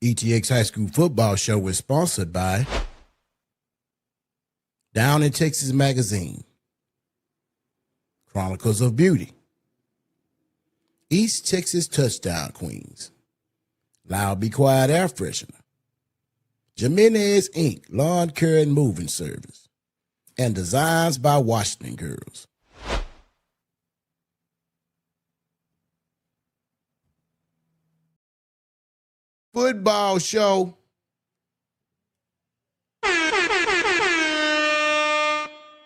ETX High School Football Show is sponsored by Down in Texas Magazine, Chronicles of Beauty, East Texas Touchdown Queens, Loud Be Quiet Air Freshener, Jimenez Inc. Lawn Care and Moving Service, and Designs by Washington Girls. Football show.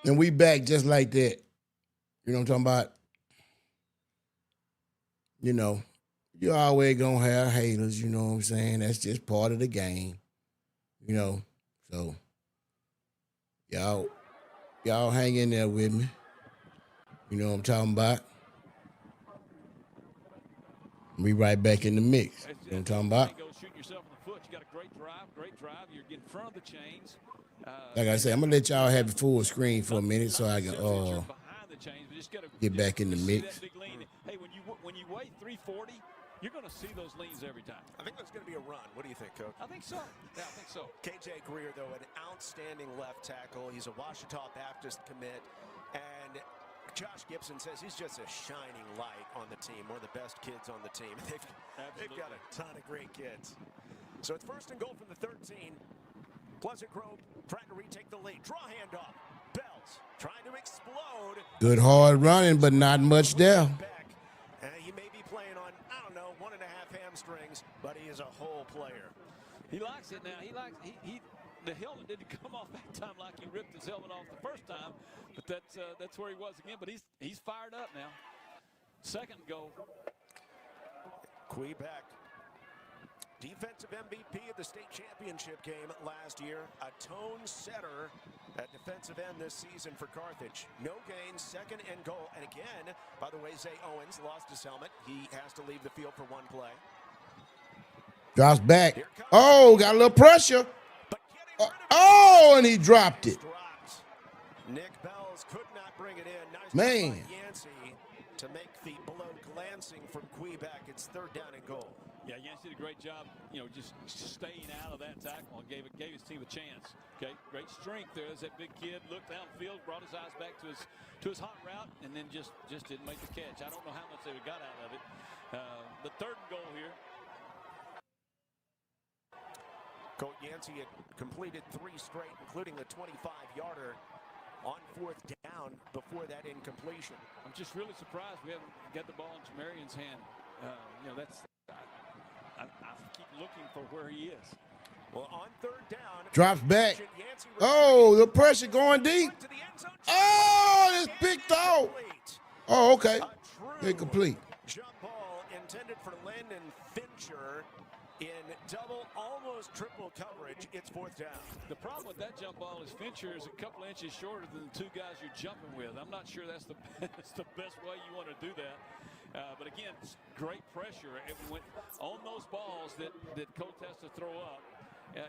And we back just like that. You know what I'm talking about? You know, you always gonna have haters, you know what I'm saying? That's just part of the game. You know, so y'all hang in there with me. You know what I'm talking about? We right back in the mix. You know what I'm talking about? Go shoot yourself in the foot. You got a great drive. You're getting in front of the chains. Like I said, I'm gonna let y'all have it full screen for a minute so I can get back in the mix. Hey, when you weigh 340, you're going to see those leans every time. I think there's going to be a run. What do you think, Coach? I think so. Yeah, I think so. KJ Greer, though, an outstanding left tackle. He's a Ouachita Baptist commit. And Josh Gibson says he's just a shining light on the team, one of the best kids on the team. They've got a ton of great kids. So it's first and goal from the 13. Pleasant Grove trying to retake the lead. Draw handoff. Bells trying to explode. Good hard running, but not much there. He may be playing on, I don't know, 1.5 hamstrings, but he is a whole player. He likes it now. The helmet didn't come off that time like he ripped his helmet off the first time, but that's where he was again. But he's fired up now. Second goal. Quebec, defensive MVP of the state championship game last year, a tone setter at defensive end this season for Carthage. No gains, second and goal. And again, by the way, Zay Owens lost his helmet. He has to leave the field for one play. Drops back. Oh, got a little pressure. Oh, and he dropped it. Nick Bells could not bring it in. Nice Man. Yancey to make the blow glancing from Quebec. It's third down and goal. Yeah, Yancey did a great job, just staying out of that tackle and gave his team a chance. Okay, great strength there as that big kid looked downfield, brought his eyes back to his hot route, and then just didn't make the catch. I don't know how much they got out of it. The third and goal here. Coach Yancey had completed 3 straight, including the 25-yarder on fourth down before that incompletion. I'm just really surprised we haven't got the ball in Jamarion's hand. I keep looking for where he is. Well, on third down. Drops back. Oh, the pressure going deep. Oh, it's picked off. Oh, okay. Incomplete. Jump ball intended for Landon Fincher in double, almost triple coverage. It's fourth down. The problem with that jump ball is Fincher is a couple inches shorter than the two guys you're jumping with. I'm not sure that's the best way you want to do that. But again, great pressure. It went on those balls that Colt has to throw up.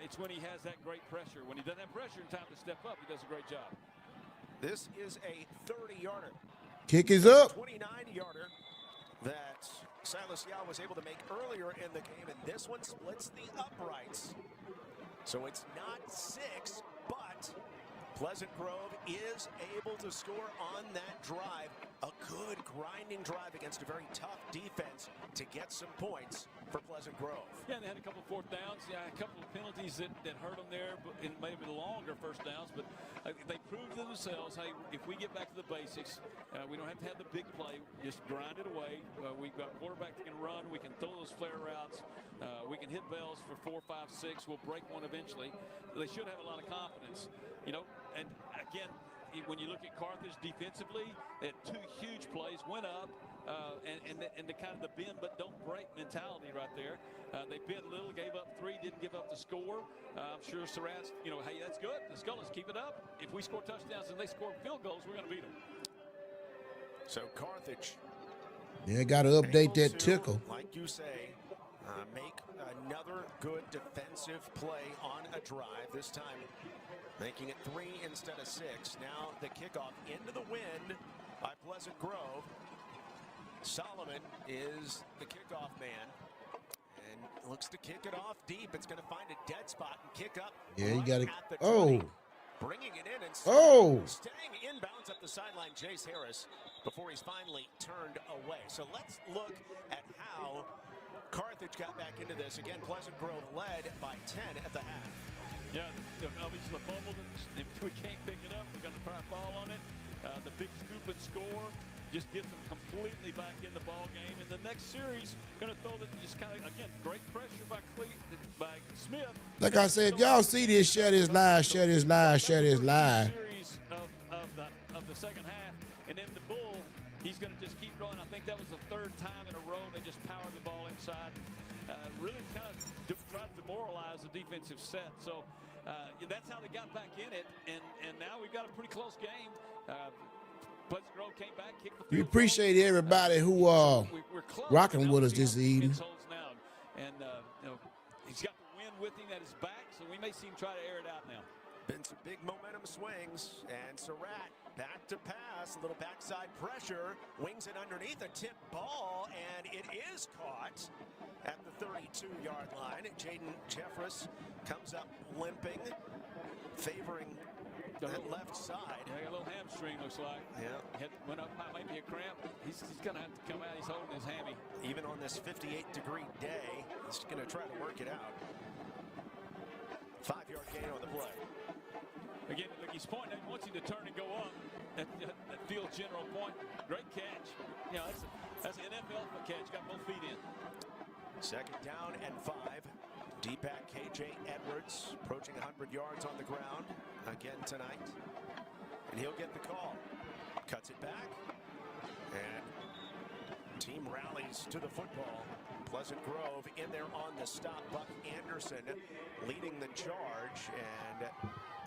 It's when he has that great pressure. When he doesn't have pressure and time to step up, he does a great job. This is a 30-yarder. Kick is up. 29-yarder that Silas Yao was able to make earlier in the game, and this one splits the uprights. So it's not 6, but Pleasant Grove is able to score on that drive. A good grinding drive against a very tough defense to get some points for Pleasant Grove. Yeah, and they had a couple of fourth downs. Yeah, a couple of penalties that hurt them there, but it may have been longer first downs. But they proved to themselves, hey, if we get back to the basics, we don't have to have the big play. Just grind it away. We've got a quarterback that can run. We can throw those flare routes. We can hit Bells for 4, 5, 6. We'll break one eventually. They should have a lot of confidence, And again, when you look at Carthage defensively, they had 2 huge plays, went up, and the kind of the bend but don't break mentality right there. They bent a little, gave up 3, didn't give up the score. I'm sure Surratt's, hey, that's good. Let's go. Let's keep it up. If we score touchdowns and they score field goals, we're going to beat them. So Carthage. Yeah, got to update that tickle. Like you say, make another good defensive play on a drive. This time making it 3 instead of 6. Now the kickoff into the wind by Pleasant Grove. Solomon is the kickoff man. And looks to kick it off deep. It's going to find a dead spot and kick up. Yeah, you right got to. at the Oh. 20. Bringing it in and staying inbounds up the sideline, Jace Harris, before he's finally turned away. So let's look at how Carthage got back into this. Again, Pleasant Grove led by 10 at the half. Yeah, obviously the fumble, if we can't pick it up, we're going to try to fall on it. The big scoop and score just gets them completely back in the ball game. In the next series, going to throw the just kind of, again, great pressure by Smith. Like I said, if y'all see this, share this live, share this live, share this live. Series of the second half, and then the Bull, he's going to just keep going. I think that was the third time in a row they just powered the ball inside. Really kind of tried to demoralize the defensive set. So that's how they got back in it, and now we've got a pretty close game. Pleasant Grove came back, kicked the field. We appreciate everybody who we're close. rocking with us this evening. Now. And he's got the wind with him at his back, so we may see him try to air it out now. Been some big momentum swings, and Circut back to pass, a little backside pressure, wings it underneath a tip ball, and it is caught at the 32-yard line. Jaden Jeffress comes up limping, favoring that left side. Yeah, a little hamstring looks like. Yeah. Went up high, maybe a cramp. He's going to have to come out. He's holding his hammy. Even on this 58-degree day, he's going to try to work it out. 5-yard gain on the play. Again, look, he's pointing. He wants him to turn and go up. That field general point. Great catch. You know, that's an NFL catch. Got both feet in. Second down and 5. Deep back KJ Edwards approaching 100 yards on the ground again tonight. And he'll get the call. Cuts it back. And team rallies to the football. Pleasant Grove in there on the stop. Buck Anderson leading the charge. And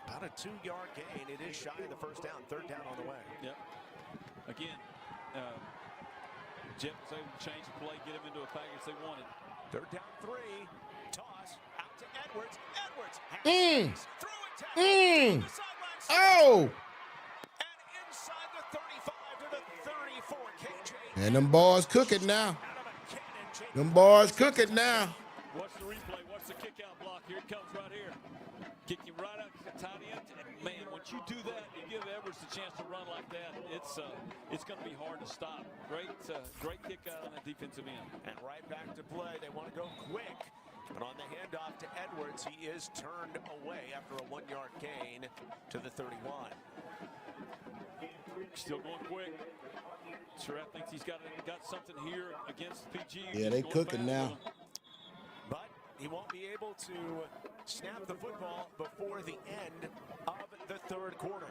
about a 2-yard gain. It is shy of the first down. Third down on the way. Yep. Again, Jeff was able to change the play, get him into a package they wanted. Third down 3. Toss out to Edwards. Edwards has throw it to the sidelines. Oh! And inside the 35 to the 34. KJ. And them boys cooking now. Them boys cooking now. Watch the replay. Watch the kick out block. Here it comes right here. Kick him right out to the tight end. Man, once you do that, you give Edwards the chance to run like that. It's going to be hard to stop. Great kick out on that defensive end. And right back to play. They want to go quick. But on the handoff to Edwards, he is turned away after a 1-yard gain to the 31. Still going quick. Surratt thinks he's got something here against PG. Yeah, they cooking now. But he won't be able to snap the football before the end of the third quarter.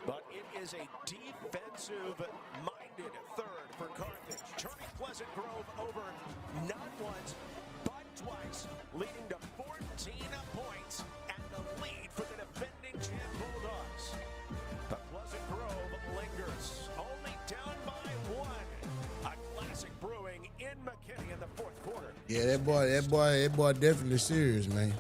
But it is a defensive-minded third for Carthage. Turning Pleasant Grove over not once, but twice, leading to 14 points and the lead for the defending champ Bulldogs. But Pleasant Grove lingers, only down by 1. A classic brewing in McKinney in the fourth quarter. Yeah, that boy definitely serious, man.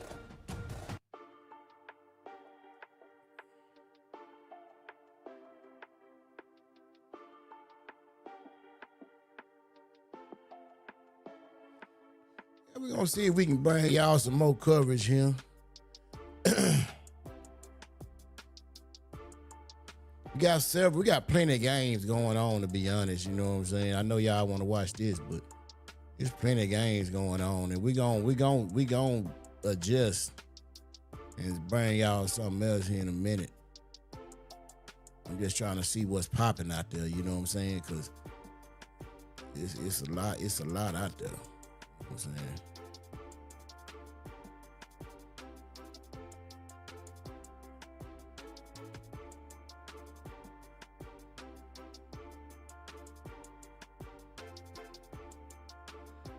We're going to see if we can bring y'all some more coverage here. We got plenty of games going on, to be honest, you know what I'm saying? I know y'all want to watch this, but there's plenty of games going on, and we gon' adjust and bring y'all something else here in a minute. I'm just trying to see what's popping out there, you know what I'm saying? Because it's a lot out there. You know what I'm saying?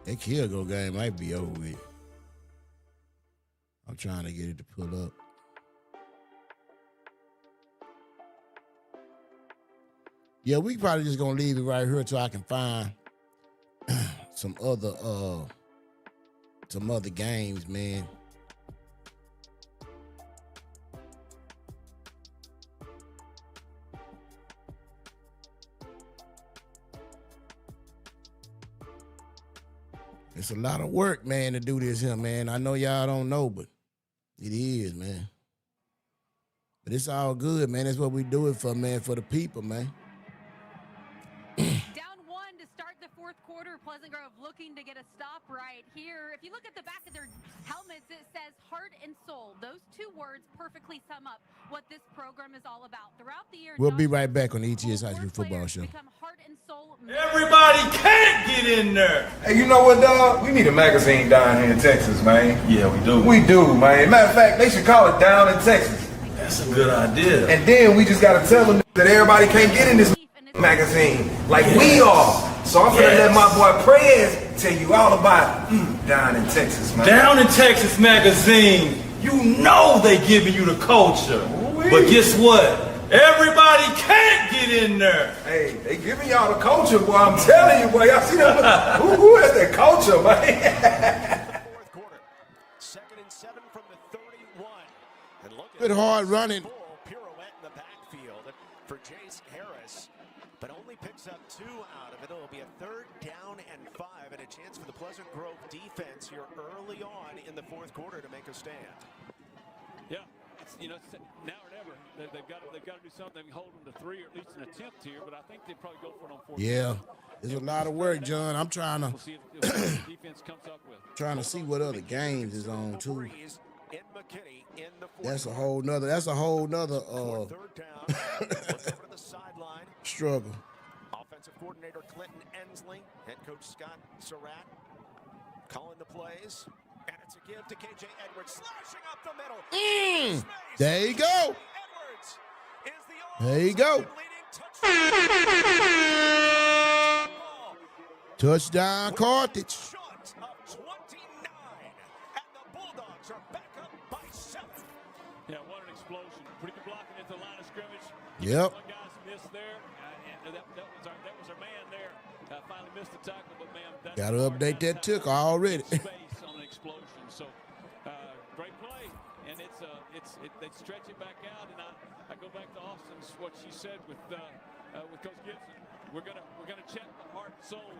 That Kilgo game might be over with. I'm trying to get it to pull up. Yeah, we probably just gonna leave it right here till I can find some other games, man. It's a lot of work, man, to do this here, man. I know y'all don't know, but it is, man. But it's all good, man. That's what we do it for, man, for the people, man. Down one to start the fourth quarter. Pleasant Grove looking to get a stop right here. If you look at the back of their helmets, it says heart and soul. Those two words perfectly sum up what this program is all about. Throughout the year, We'll be right back on the ETS High School Football Show. Heart and soul. Everybody can't get in there. Hey, you know what, dog? We need a magazine down here in Texas, man. Yeah, we do. We do, man. Matter of fact, they should call it Down in Texas. That's a good idea. And then we just gotta tell them that everybody can't get in this magazine like we are. So I'm gonna let my boy Prez tell you all about Down in Texas, man. Down in Texas magazine, you know they giving you the culture. Ooh-wee. But guess what? Everybody can't get in there. Hey, they giving y'all the culture, boy. I'm telling you, boy. Y'all see that? who has that culture, man? Fourth quarter. 2nd and 7 from the 31. And look at Good hard running. full pirouette in the backfield for Jace Harris, but only picks up 2 out of it. It'll be a 3rd down and 5, and a chance for the Pleasant Grove defense here early on in the fourth quarter to make a stand. Yeah, it's, it's now or never. They've got to do something. They hold them to 3 or at least an attempt here, but I think they probably go for it on 4th. Yeah, it's a lot of work, John. I'm trying to We'll see if the defense comes up with. trying to see what other games is on too. In McKinney in the fourth That's a quarter. whole nother. That's a whole nother 3rd down. Looks over to the sideline. struggle. Offensive coordinator Clinton Ensley, head coach Scott Circut calling the plays. And it's a give to KJ Edwards, slashing up the middle. Space. There you go. Edwards is the There you go. Touchdown, Carthage. Short of 29. And the Bulldogs are back up by 7. Yeah, what an explosion. Pretty good blocking at the line of scrimmage. Yep. One guy's missed there. And that was our man there. Finally missed the tackle, but man, that's Got to update that ticker already. space on an explosion. So great play, and they stretch it back out. And I go back to Austin's what she said with Coach Gibson. We're gonna check the heart and soul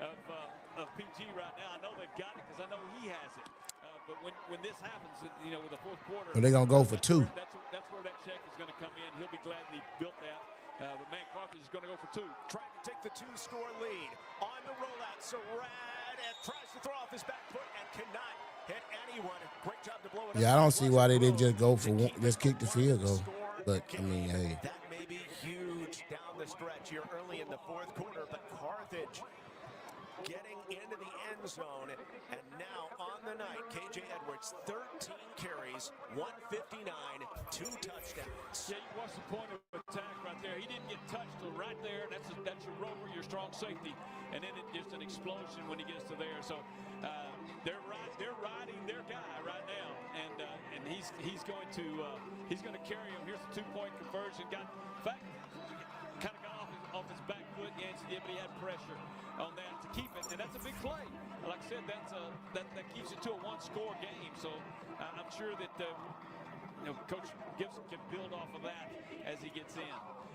of PG right now. I know they've got it because I know he has it. But when this happens, with the fourth quarter, Well, they're gonna go for 2. That's where that check is going to come in. He'll be glad that he built that. But man, Carthage is going to go for 2. Trying to take the 2-score lead. On the rollout, Surratt and tries to throw off his back foot and cannot hit anyone. Great job to blow it up. Yeah, I don't see why they didn't just go for one, just kick the field goal. But I mean, hey, That may be huge down the stretch here early in the fourth quarter, but Carthage getting into the end zone. And now on the night, KJ Edwards, 13 carries, 159, 2 touchdowns. Yeah, you watch the point of attack right there. He didn't get touched till right there. That's your rover, your strong safety, and then it's just an explosion when he gets to there. So they're riding their guy right now, and he's going to carry him. Here's the 2-point conversion. Got off his back foot, Yancey did, but he had pressure on that to keep it, and that's a big play. Like I said, that keeps it to a 1-score game. So I'm sure that Coach Gibson can build off of that as he gets in.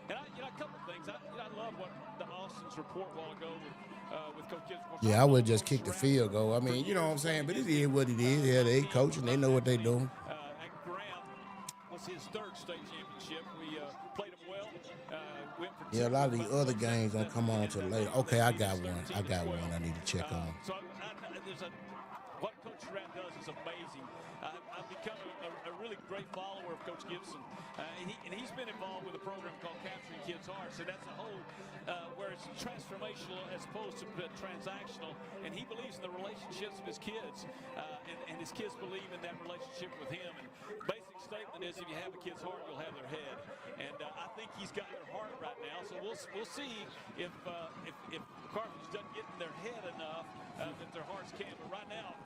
And a couple of things. I love what the Austin's report a while ago with Coach Gibson. yeah, I would just kick the field goal. I mean, you know what I'm saying? But it is what it is. Yeah, they coaching. They know what they doing. And Graham was his 3rd state championship. We played him well. Went for Yeah, a lot of the other games don't come on till later. Okay, I got one. I need to check on. So what Coach Surratt does is amazing. I've become a really great follower of Coach Gibson. And he's been involved with a program called Capturing Kids' Hearts. And that's a whole where it's transformational as opposed to transactional. And he believes in the relationships of his kids. And his kids believe in that relationship with him. And basic statement is if you have a kid's heart, you'll have their head. And I think he's got their heart right now. So we'll see if Carthage doesn't get in their head enough that their hearts can. But right now,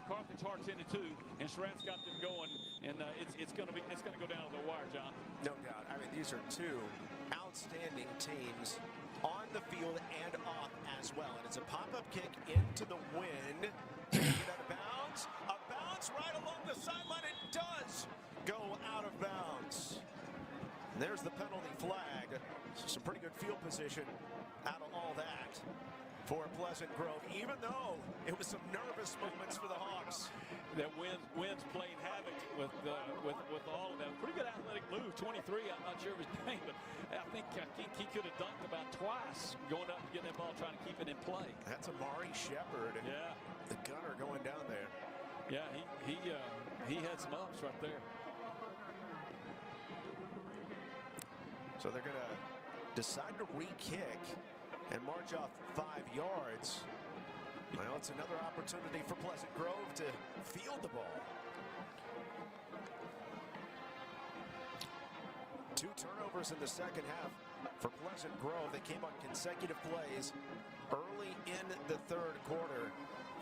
Carthage heart's in it too, and Surratt's got them going, and it's going to go down to the wire, John. No doubt. I mean, these are 2 outstanding teams on the field and off as well. And it's a pop-up kick into the wind. Out of bounds. A bounce right along the sideline. It does go out of bounds. And there's the penalty flag. Some pretty good field position out of all that. for Pleasant Grove, even though it was some nervous moments for the Hawks. That wind's playing havoc with all of them. Pretty good athletic move, 23. I'm not sure of his name, but I think he could have dunked about twice going up to get that ball, trying to keep it in play. That's Amari Shepard. Yeah, the gunner going down there. Yeah, he had some ups right there. So they're going to decide to re-kick and march off 5 yards. Well, it's another opportunity for Pleasant Grove to field the ball. 2 turnovers in the second half for Pleasant Grove. They came on consecutive plays early in the third quarter.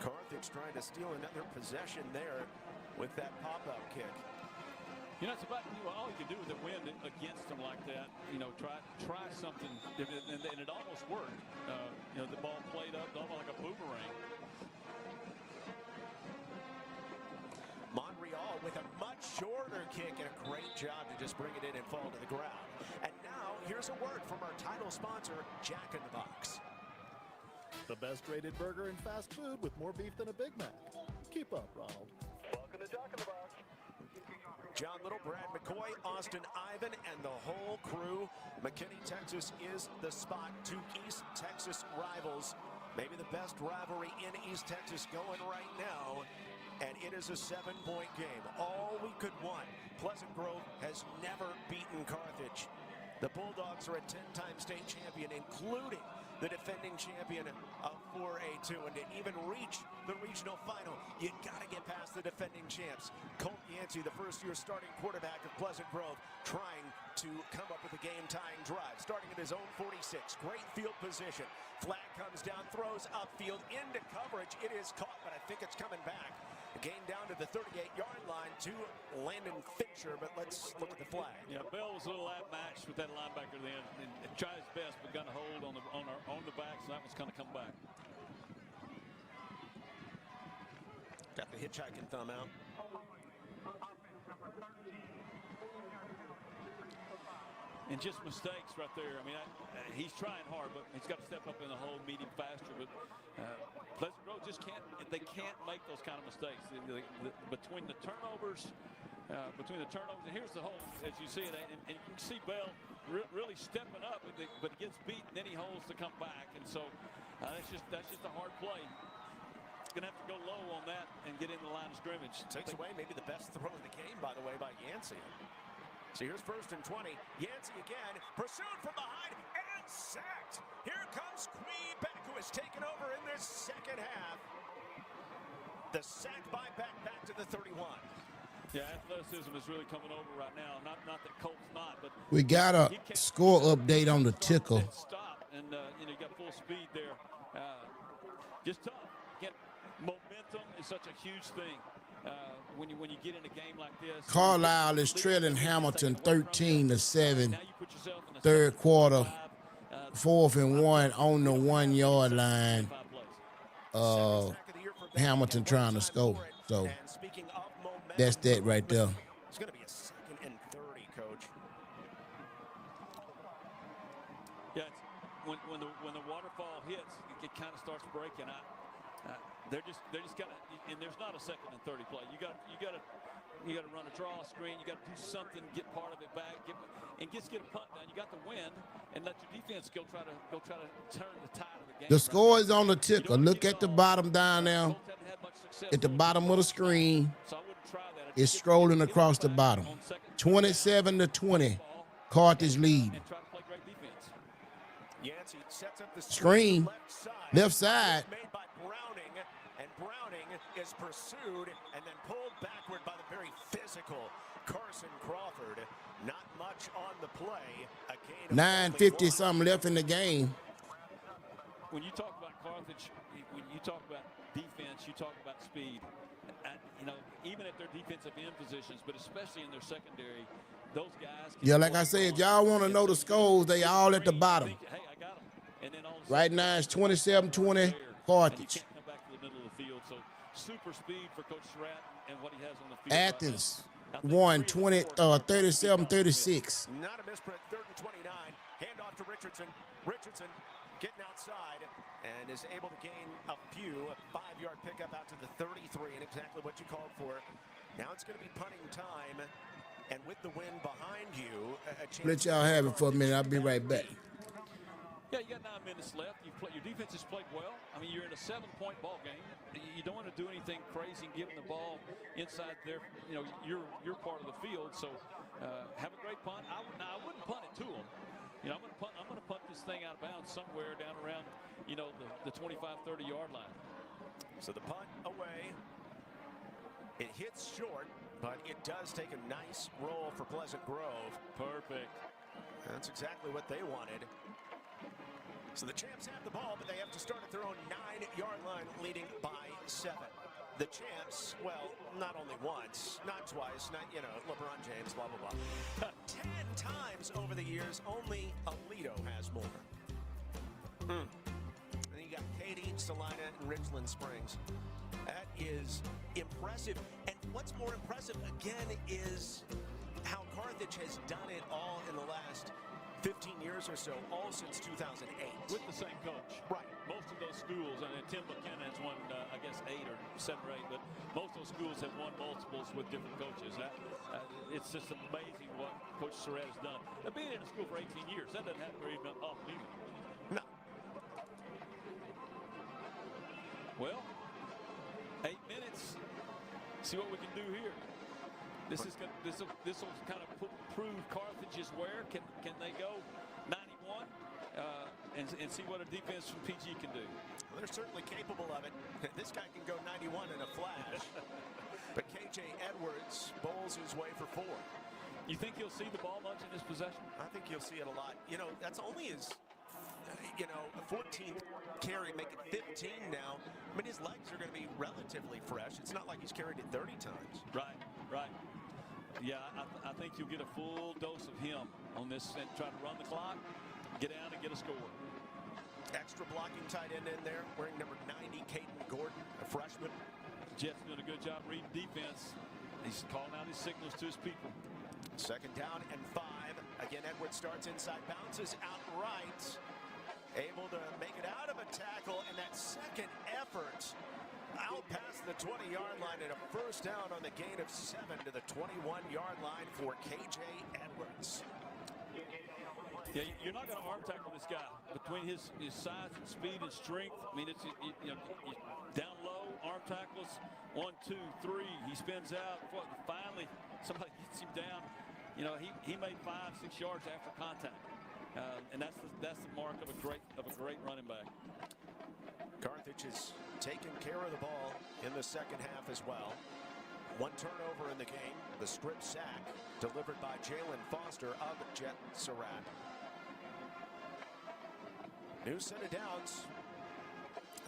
Carthage trying to steal another possession there with that pop-up kick. You know, it's about all you can do with the wind against them like that. You know, try something, and it almost worked. You know, the ball played up almost like a boomerang. Montreal with a much shorter kick and a great job to just bring it in and fall to the ground. And now here's a word from our title sponsor, Jack in the Box. The best rated burger and fast food with more beef than a Big Mac. Keep up, Ronald. Welcome to Jack in the Box. John Little, Brad McCoy, Austin Ivan, and the whole crew. McKinney, Texas is the spot. 2 East Texas rivals. Maybe the best rivalry in East Texas going right now. And it is a 7-point game. All we could want. Pleasant Grove has never beaten Carthage. The Bulldogs are a 10-time state champion, including the defending champion of 4A2. And to even reach the regional final, you got to get past the defending champs. Colt Yancey, the first-year starting quarterback of Pleasant Grove, trying to come up with a game-tying drive. Starting at his own 46. Great field position. Flag comes down, throws upfield into coverage. It is caught, but I think it's coming back. Game down to the 38-yard line to Landon Fincher, but let's look at the flag. Yeah, Bell was a little outmatched with that linebacker then, and tried his best, but got a hold on the back, so that one's going to come back. Got the hitchhiking thumb out. And just mistakes right there. I mean, he's trying hard, but he's got to step up in the hole, meet him faster. But Pleasant Grove just can't make those kind of mistakes. Between the turnovers, and here's the hole, as you see it, and you can see Bell really stepping up, but he gets beat, and then he holds to come back. And so that's just a hard play. Going to have to go low on that and get in the line of scrimmage. Takes away maybe the best throw of the game, by the way, by Yancey. So here's 1st and 20. Yancey again, pursued from behind and sacked. Here comes Queen Beck, who has taken over in this second half. The sack by Beck back to the 31. Yeah, athleticism is really coming over right now. Not that Colt's not, but we got a score update on the tickle. Stop, and you got full speed there. Just tough. Again, momentum is such a huge thing. When you get in a game like this, Carlisle is trailing Hamilton 13-7. Third quarter, 4th and 1 on the 1-yard line. Hamilton trying to score. So that's that right there. It's going to be a 2nd and 30, Coach. Yeah, when the waterfall hits, it kind of starts breaking out. They're just kind of, and there's not a 2nd and 30 play. You got to run a draw screen. You got to do something, get part of it back, and just get a punt down. You got the win, and let your defense go try to turn the tide of the game. The score is on the ticker. Look at the bottom down there. At the bottom of the screen, it's strolling across the bottom. 27-20, Carthage lead. Yancey sets up the Screen, left side. Made by Browning, and Browning is pursued and then pulled backward by the very physical Carson Crawford. Not much on the play. 9:50 something left in the game. When you talk about Carthage, when you talk about defense, you talk about speed. Even at their defensive end positions, but especially in their secondary, those guys. Yeah, like I said, y'all want to know the scores, they all at the bottom. Hey, I got them. And then all right now it's 27-20 Carthage. Come back to the middle of the field. So super speed for Coach Surratt and what he has on the field. Athens won 37-36. Not a misprint, 3rd and 29. Handoff to Richardson. Richardson getting outside and is able to gain a 5-yard pickup out to the 33, and exactly what you called for. Now it's going to be punting time, and with the wind behind you, a chance. Let y'all have it for a minute. I'll be right back. Yeah, you got 9 minutes left. Your defense has played well. I mean, you're in a 7-point ball game. You don't want to do anything crazy and give them the ball inside their, your part of the field. So have a great punt. I wouldn't punt it to them. I'm going to punt this thing out of bounds somewhere down around, the 25-30-yard line. So the punt away. It hits short, but it does take a nice roll for Pleasant Grove. Perfect. That's exactly what they wanted. So the Champs have the ball, but they have to start at their own 9-yard line, leading by 7. The Champs, well, not only once, not twice, not, LeBron James, blah, blah, blah. 10 times over the years, only Alito has more. And then you got Katy, Salina, and Richland Springs. That is impressive. And what's more impressive, again, is how Carthage has done it all in the last 15 years or so, all since 2008. With the same coach. Right. Most of those schools, and Tim McKenna has won, I guess, 8 or 7 or 8, but most of those schools have won multiples with different coaches. It's just amazing what Coach Surratt has done. Being in a school for 18 years, that doesn't happen very often either. No. Well, 8 minutes. See what we can do here. This will kind of prove Carthage's where. Can they go 91 and see what a defense from PG can do? Well, they're certainly capable of it. This guy can go 91 in a flash. But KJ Edwards bowls his way for 4. You think he'll see the ball much in this possession? I think you'll see it a lot. That's only his, 14th carry, make it 15 now. I mean, his legs are going to be relatively fresh. It's not like he's carried it 30 times. Right. Yeah, I think you'll get a full dose of him on this and try to run the clock, get out and get a score. Extra blocking tight end in there, wearing number 90, Caden Gordon, a freshman. Jeff's doing a good job reading defense. He's calling out his signals to his people. 2nd down and 5. Again, Edwards starts inside, bounces out right. Able to make it out of a tackle, and that second effort out past the 20-yard line, and a 1st down on the gain of 7 to the 21-yard line for KJ Edwards. Yeah, you're not going to arm tackle this guy. Between his size and speed and strength, I mean, it's down low, arm tackles, 1, 2, 3. He spins out. Finally, somebody gets him down. He made 5, 6 yards after contact, and that's the mark of a great running back. Carthage has taken care of the ball in the second half as well. 1 turnover in the game. The strip sack delivered by Jalen Foster of Jet Surratt. New set of downs.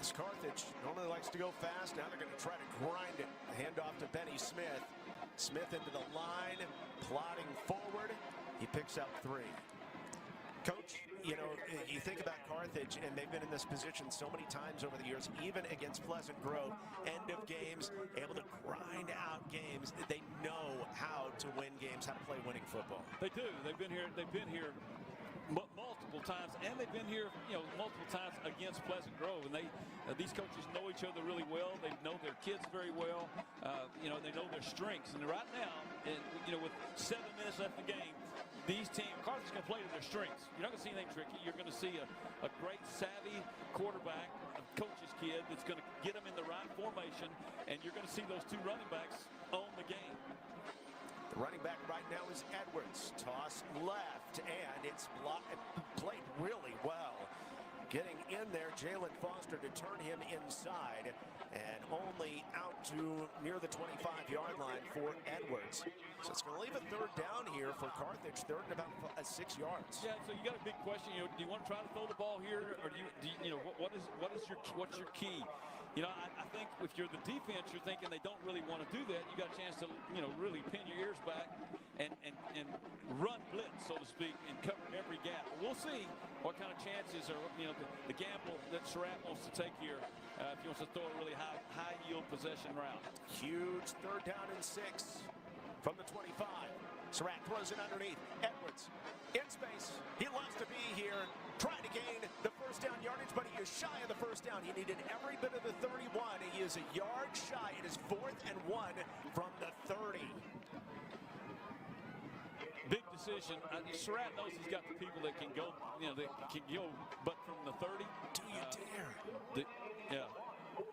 As Carthage normally likes to go fast, now they're going to try to grind it. Hand off to Benny Smith. Smith into the line, plodding forward. He picks up 3. Coach, you think about Carthage, and they've been in this position so many times over the years, even against Pleasant Grove. End of games, able to grind out games. They know how to win games, how to play winning football. They do. They've been here multiple times, and they've been here, multiple times against Pleasant Grove. And these coaches know each other really well. They know their kids very well. They know their strengths. And right now, with 7 minutes left in the game, these teams, Carthage going to play to their strengths. You're not going to see anything tricky. You're going to see a great, savvy quarterback, a coach's kid that's going to get them in the right formation, and you're going to see those 2 running backs own the game. The running back right now is Edwards. Toss left, and it's played really well. Getting in there, Jalen Foster to turn him inside, and only out to near the 25-yard line for Edwards. So it's going to leave a 3rd down here for Carthage, 3rd and about 6 yards. Yeah, so you got a big question. Do you want to try to throw the ball here, or what's your key? I think if you're the defense, you're thinking they don't really want to do that. You got a chance to, really pin your ears back and run blitz, so to speak, and cover every gap. We'll see what kind of chances or the gamble that Surratt wants to take here if he wants to throw a really high yield possession route. Huge 3rd down and 6. from the 25. Circut throws it underneath. Edwards in space. He loves to be here, trying to gain the first down yardage, but he is shy of the first down. He needed every bit of the 31. He is a yard shy. It is 4th and 1 from the 30. Big decision. Circut knows he's got the people that can go, that can go, but from the 30. Do you dare? Yeah.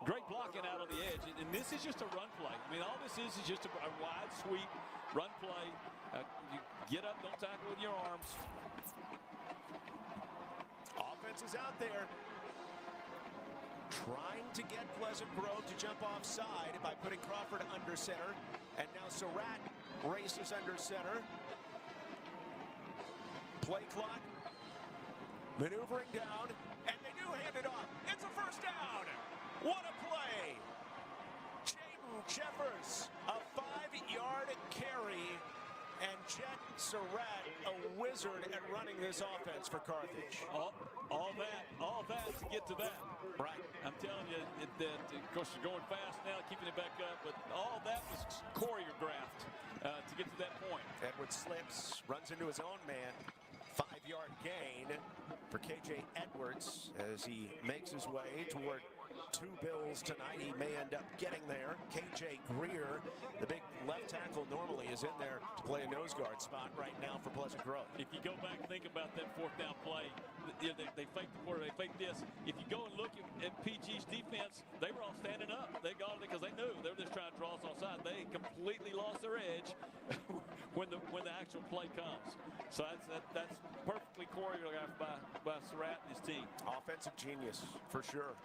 Great blocking out on the edge. And this is just a run play. I mean, all this is just a wide sweep, run play. You get up, don't tackle with your arms. Offense is out there, trying to get Pleasant Grove to jump offside by putting Crawford under center. And now Circut races under center. Play clock, maneuvering down, and they do hand it off. It's a first down. What a play. Jaden Jeffers, a 5-yard carry, and Jet Circut, a wizard at running this offense for Carthage. All that to get to that. Right. I'm telling you that, of course, you're going fast now, keeping it back up, but all that was choreographed to get to that point. Edwards slips, runs into his own man. 5-yard gain for KJ Edwards as he makes his way toward 2 bills tonight. He may end up getting there. KJ Greer, the big left tackle, normally is in there to play a nose guard spot right now for Pleasant Grove. If you go back and think about that 4th down play, they faked the quarter, they faked this. If you go and look at PG's defense, they were all standing up. They got it because they knew they were just trying to draw us offside. They completely lost their edge when the actual play comes. So that's perfectly choreographed by Circut and his team. Offensive genius for sure.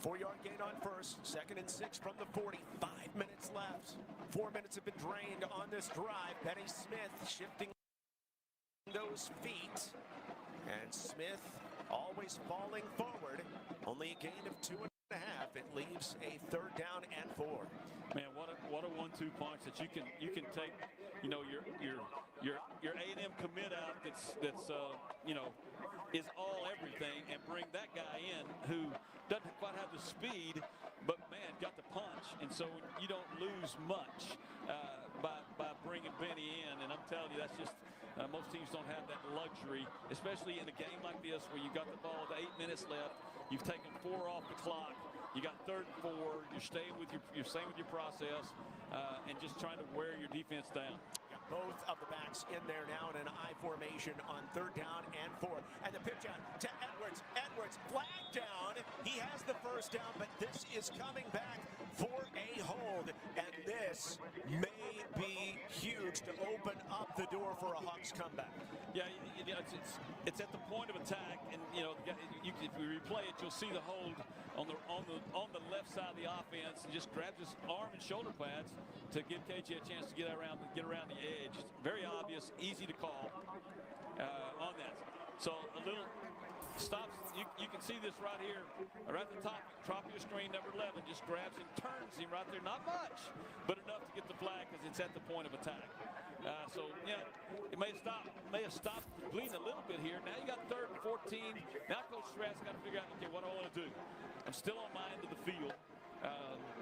4-yard gain on first, 2nd and 6 from the 40. 5 minutes left. 4 minutes have been drained on this drive. Benny Smith shifting those feet. And Smith always falling forward. Only a gain of 2.5. It leaves a 3rd down and 4. Man, what a 1-2 punch that you can take, your A&M commit out that's is all everything, and bring that guy in who doesn't quite have the speed, but man, got the punch, and so you don't lose much by bringing Benny in. And I'm telling you, that's just most teams don't have that luxury, especially in a game like this where you got the ball with 8 minutes left. You've taken 4 off the clock. You got 3rd and 4. You're staying with your process, and just trying to wear your defense down. Both of the backs in there now in an I formation on 3rd down and 4. And the pitch out to Edwards. Edwards flag down. He has the first down, but this is coming back for a hold. And this may be huge to open up the door for a Hawks comeback. Yeah, it's at the point of attack, and if we replay it, you'll see the hold on the left side of the offense, and just grabs his arm and shoulder pads to give KJ a chance to get around the edge. It's very obvious, easy to call on that. So a little stops. You can see this right here, right at the top of your screen. Number 11 just grabs him, turns him right there. Not much, but enough to get the flag because it's at the point of attack. So yeah, it may have stopped bleeding a little bit here. Now you got 3rd and 14. Now Coach Circut's got to figure out, okay, what do I want to do? I'm still on my end of the field.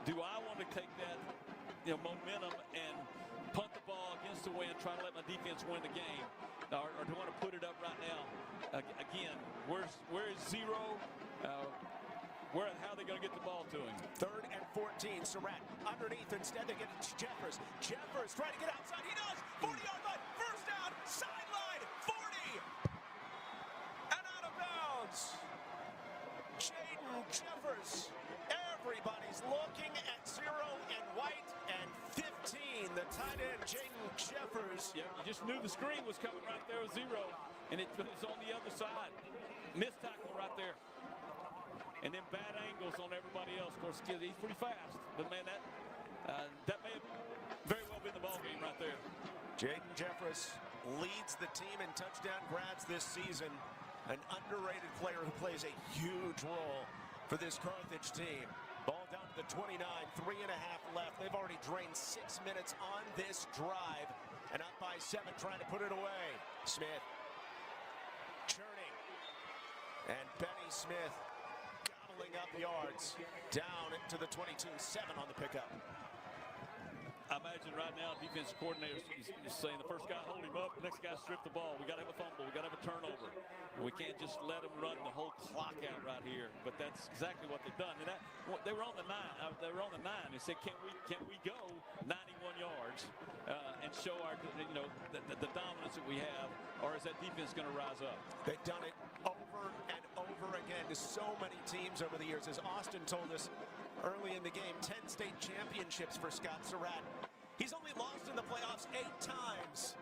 Do I want to take that momentum and punt the ball against the wind, try to let my defense win the game, or do I want to put it up right now? Again, where is zero? How are they going to get the ball to him? 3rd and 14. Circut underneath. Instead, they get it to Jeffers. Jeffers trying to get outside. He does. 40-yard line. First down. Sideline. 40. And out of bounds. Jaden Jeffers. Everybody's looking at 0 and white, and 15. The tight end, Jaden Jeffers. Yeah, you just knew the screen was coming right there with 0, and it was on the other side. Missed tackle right there. And then bad angles on everybody else. Of course, he's pretty fast. But, man, that may have very well been the ball game right there. Jaden Jeffers leads the team in touchdown grabs this season. An underrated player who plays a huge role for this Carthage team. Ball down to the 29, 3.5 left. They've already drained 6 minutes on this drive. And up by 7, trying to put it away. Smith churning. And Benny Smith gobbling up yards down to the 22, 7 on the pickup. I imagine imagine right now, defensive coordinator is saying the first guy hold him up, the next guy strip the ball. We got to have a fumble. We got to have a turnover. And we can't just let them run the whole clock out right here. But that's exactly what they've done. And they were on the 9. They were on the 9. They said, can we go 91 yards and show our the dominance that we have, or is that defense going to rise up? They've done it over and over again to so many teams over the years. As Austin told us early in the game, 10 state championships for Scott Circut. He's only lost in the playoffs 8 times.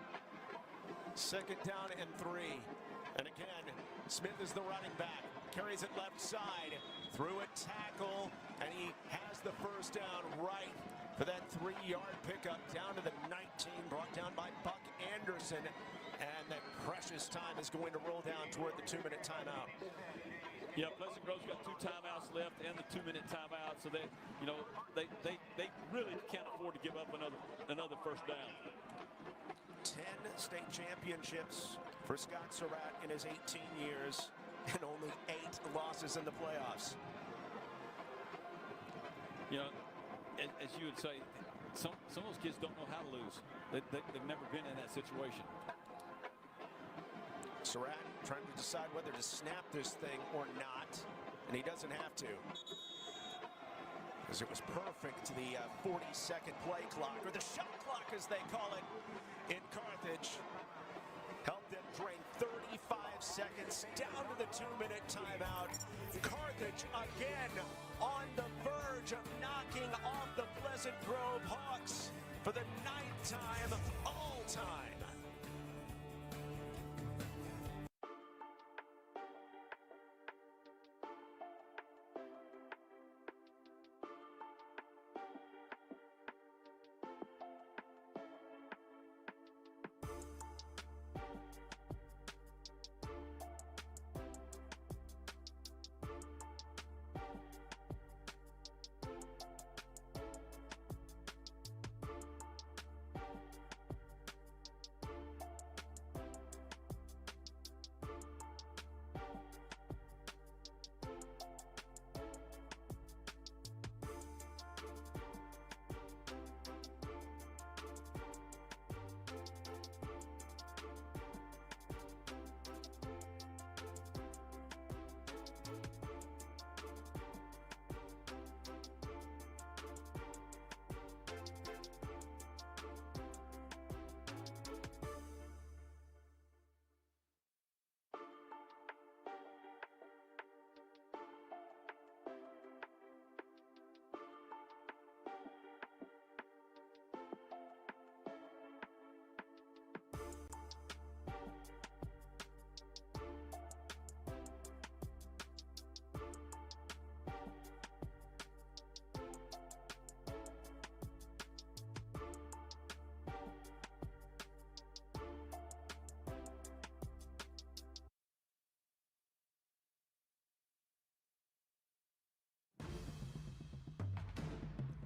Second down and 3. And again, Smith is the running back. Carries it left side. Through a tackle. And he has the first down right for that 3-yard pickup down to the 19. Brought down by Buck Anderson. And that precious time is going to roll down toward the 2-minute timeout. Yeah, Pleasant Grove's got 2 timeouts left and the 2-minute timeout, so they really can't afford to give up another first down. 10 state championships for Scott Circut in his 18 years, and only 8 losses in the playoffs. You know, as you would say, some of those kids don't know how to lose. They've never been in that situation. Circut trying to decide whether to snap this thing or not, and he doesn't have to, because it was perfect to the 40-second play clock, or the shot clock as they call it in Carthage. Helped them drain 35 seconds down to the 2-minute timeout. Carthage again on the verge of knocking off the Pleasant Grove Hawks for the 9th time all time.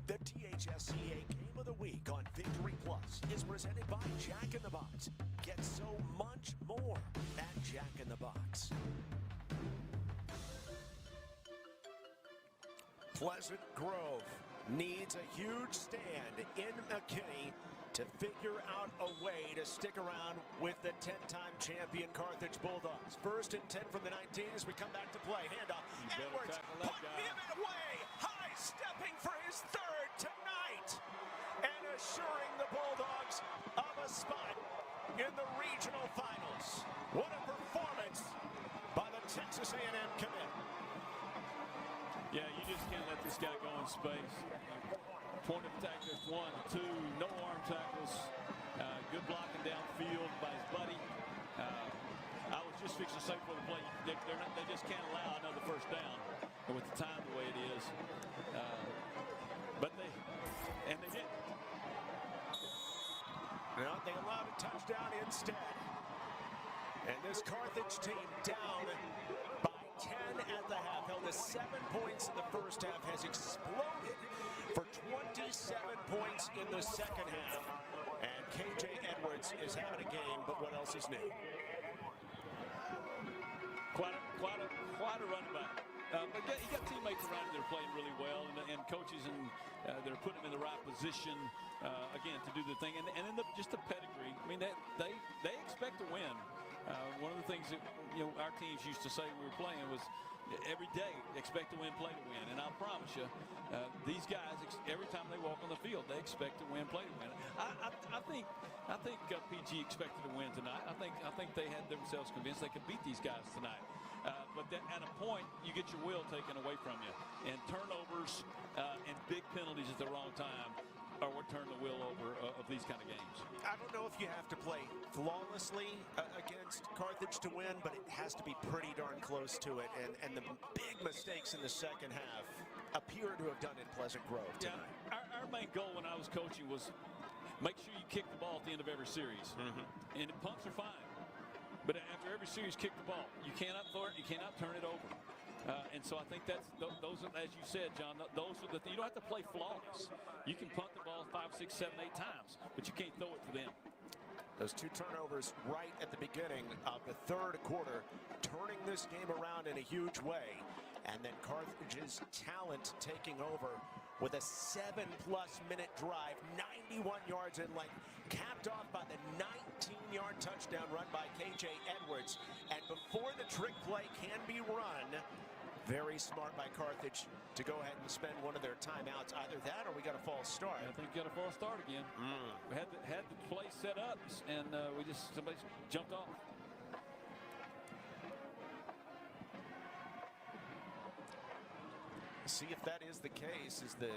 The THSCA Game of the Week on Victory Plus is presented by Jack in the Box. Get so much more at Jack in the Box. Pleasant Grove needs a huge stand in McKinney to figure out a way to stick around with the 10-time champion Carthage Bulldogs. 1st and 10 from the 19 as we come back to play. Handoff. Edwards put him away. High stepping for his 3rd tonight. And assuring the Bulldogs of a spot in the regional finals. What a performance by the Texas A&M commit. Yeah, you just can't let this guy go in space. Point of attack, there's 1, 2, no arm tackles. Good blocking downfield by his buddy. I was just fixing to say for the play, they just can't allow another first down with the time the way it is. But they didn't. No, they allowed a touchdown instead. And this Carthage team down by 10 at the half, held to 7 points in the first half, has exploded for 27 points in the second half. And KJ Edwards is having a game, but what else is new? Quite a running back. But you got teammates around him that are playing really well, and coaches and they're putting him in the right position again to do the thing. And then just the pedigree. I mean, they expect to win. One of the things that our teams used to say when we were playing was every day expect to win, play to win. And I promise you, these guys every time they walk on the field, they expect to win, play to win. I think PG expected to win tonight. I think they had themselves convinced they could beat these guys tonight. But then at a point, you get your will taken away from you. And turnovers and big penalties at the wrong time are what turn the wheel over of these kind of games. I don't know if you have to play flawlessly against Carthage to win, but it has to be pretty darn close to it. And the big mistakes in the second half appear to have done in Pleasant Grove tonight. Yeah, our main goal when I was coaching was make sure you kick the ball at the end of every series. And the punts are fine. But after every series, kick the ball. You cannot throw it. You cannot turn it over. And so I think those are, as you said, John, those are the things. You don't have to play flawless. You can punt the ball 5, 6, 7, 8 times, but you can't throw it to them. Those 2 turnovers right at the beginning of the third quarter, turning this game around in a huge way. And then Carthage's talent taking over with a 7-plus minute drive, 91 yards in length, capped off by the 19-yard touchdown run by KJ Edwards. And before the trick play can be run, very smart by Carthage to go ahead and spend one of their timeouts. Either that or we got a false start. I think we got a false start again. We had the play set up, and somebody jumped off. See if that is the case as the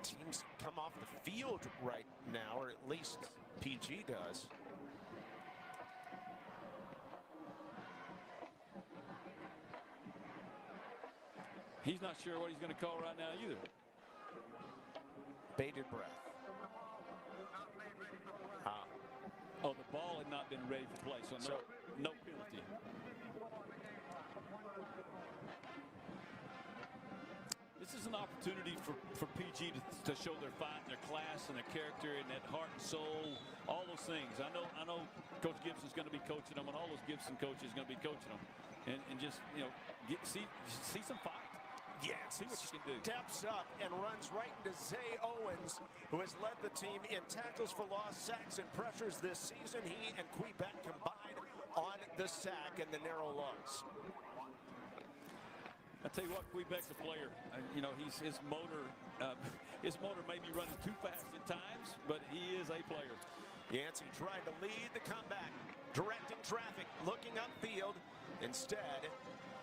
teams come off the field right now, or at least PG does. He's not sure what he's going to call right now either. Bated breath. Oh, the ball had not been ready for play, so no penalty. This is an opportunity for PG to show their fight, and their class, and their character, and that heart and soul, all those things. I know Coach Gibson's going to be coaching them, and all those Gibson coaches are going to be coaching them, and just see some fight. Yeah, see what you can do. Steps up and runs right into Zay Owens, who has led the team in tackles for loss, sacks, and pressures this season. He and Quebec combined on the sack and the narrow loss. I tell you what, Quebec's a player. His motor may be running too fast at times, but he is a player. Yancey tried to lead the comeback, directing traffic, looking upfield. Instead,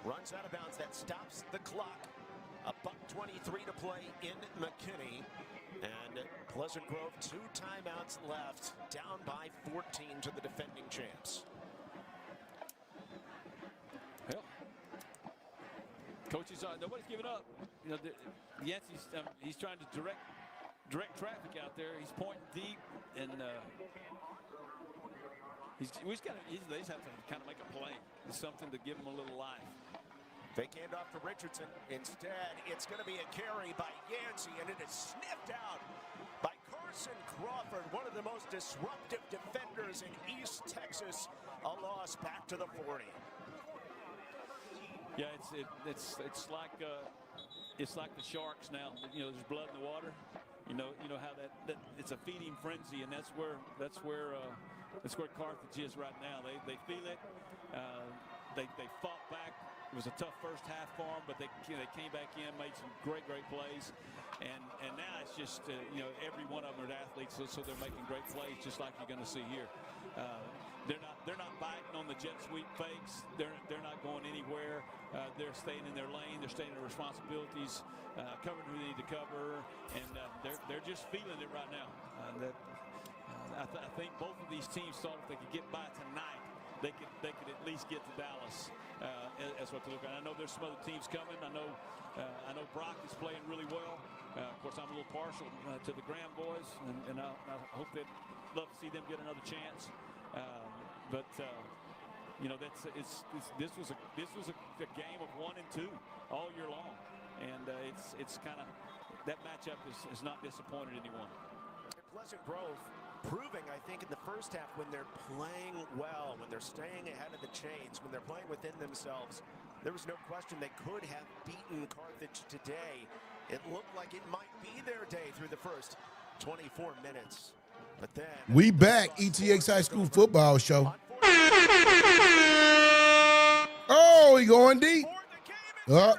runs out of bounds. That stops the clock. $1:23 to play in McKinney. And Pleasant Grove, 2 timeouts left, down by 14 to the defending champs. Hell. Coaches, nobody's giving up. Yancey's he's trying to direct traffic out there. He's pointing deep, and they just have to kind of make a play. It's something to give him a little life. Fake handoff to Richardson. Instead, it's going to be a carry by Yancey, and it is sniffed out by Carson Crawford, one of the most disruptive defenders in East Texas. A loss back to the 40. Yeah, it's like the Sharks now. There's blood in the water. You know how that it's a feeding frenzy, and that's where Carthage is right now. They feel it. They fought back. It was a tough first half for them, but they came back in, made some great plays, and now it's just every one of them are athletes, so they're making great plays, just like you're going to see here. They're not biting on the jet sweep fakes. They're not going anywhere. They're staying in their lane. They're staying in their responsibilities, covering who they need to cover, and they're just feeling it right now. I think both of these teams thought if they could get by tonight, they could at least get to Dallas. As what to look at. I know there's some other teams coming. I know Brock is playing really well. Of course, I'm a little partial to the Graham boys, and I hope they'd love to see them get another chance. But this was a game of 1 and 2 all year long, and it's kind of that matchup is not disappointed anyone. Pleasant Grove proving, I think, in the first half when they're playing well, when they're staying ahead of the chains, when they're playing within themselves, there was no question they could have beaten Carthage today. It looked like it might be their day through the first 24 minutes. But then We back, ETX High School Football Show. Oh, he going deep. Oh,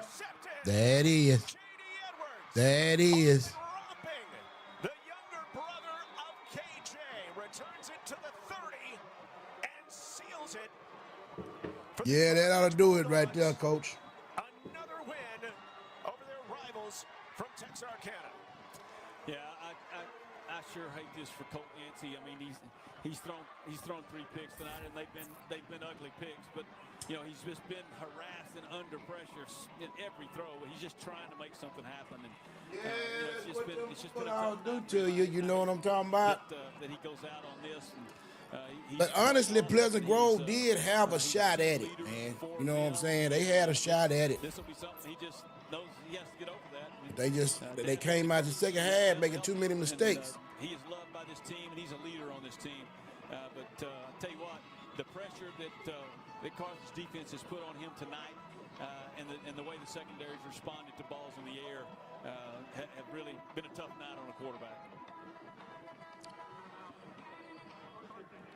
that is. That is. The younger brother of KJ returns it to the 30 and seals it. Yeah, that ought to do it right there, Coach. Another win over their rivals from Texarkana. Yeah, I sure hate this for Colt Yancey. I mean, he's thrown 3 picks tonight, and they've been ugly picks. But you know, he's just been harassed and under pressure in every throw. He's just trying to make something happen. And it's just been a I'll tough do night to you. You know what I'm talking about? that he goes out on this. And, But honestly, Pleasant Grove did have a shot at it, man. You know what I'm saying? They had a shot at it. This will be something he just knows he has to get over that. They came out the second half making too many mistakes. He is loved by this team, and he's a leader on this team. But I'll tell you what, the pressure that Carthage defense has put on him tonight, and the way the secondaries responded to balls in the air, have really been a tough night on a quarterback.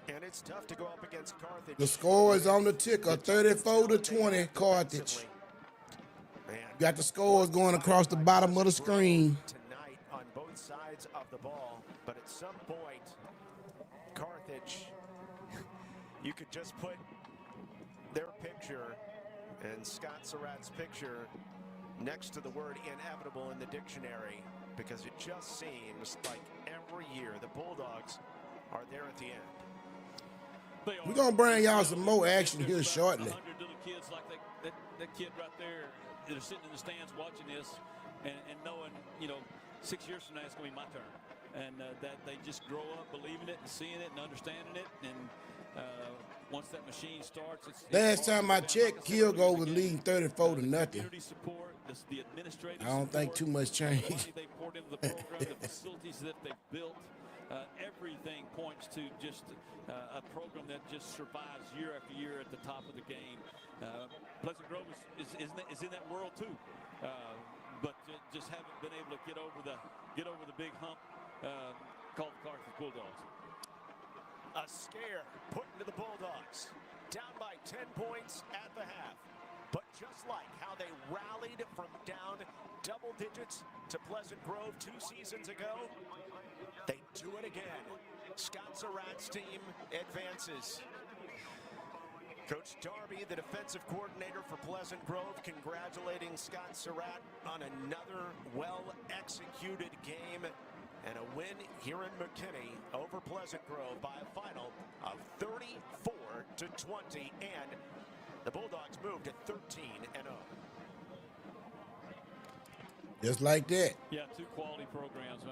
And it's tough to go up against Carthage. The score is on the ticker, 34-20, Carthage. Man, Got the scores going across the bottom of the screen. tonight on both sides of the ball, but at some point, Carthage, you could just put their picture and Scott Surratt's picture next to the word inevitable in the dictionary, because it just seems like every year the Bulldogs are there at the end. We're going to bring y'all some more action here shortly. 100 little kids like that kid right there that are sitting in the stands watching this and knowing, 6 years from now it's going to be my turn. And that they just grow up believing it and seeing it and understanding it. And once that machine starts, Last time I checked, Kilgore was leading 34-0. Community support, the administrative I don't think too much the money changed. they poured into the program, the facilities that they've built. Everything points to just a program that just survives year after year at the top of the game. Pleasant Grove is in that world too, but just haven't been able to get over the big hump called the Carthage Bulldogs. A scare put into the Bulldogs, down by 10 points at the half. But just like how they rallied from down double digits to Pleasant Grove 2 seasons ago, they do it again. Scott Surratt's team advances. Coach Darby, the defensive coordinator for Pleasant Grove, congratulating Scott Surratt on another well-executed game and a win here in McKinney over Pleasant Grove by a final of 34-20, and the Bulldogs moved to 13-0. Just like that. Yeah, 2 quality programs.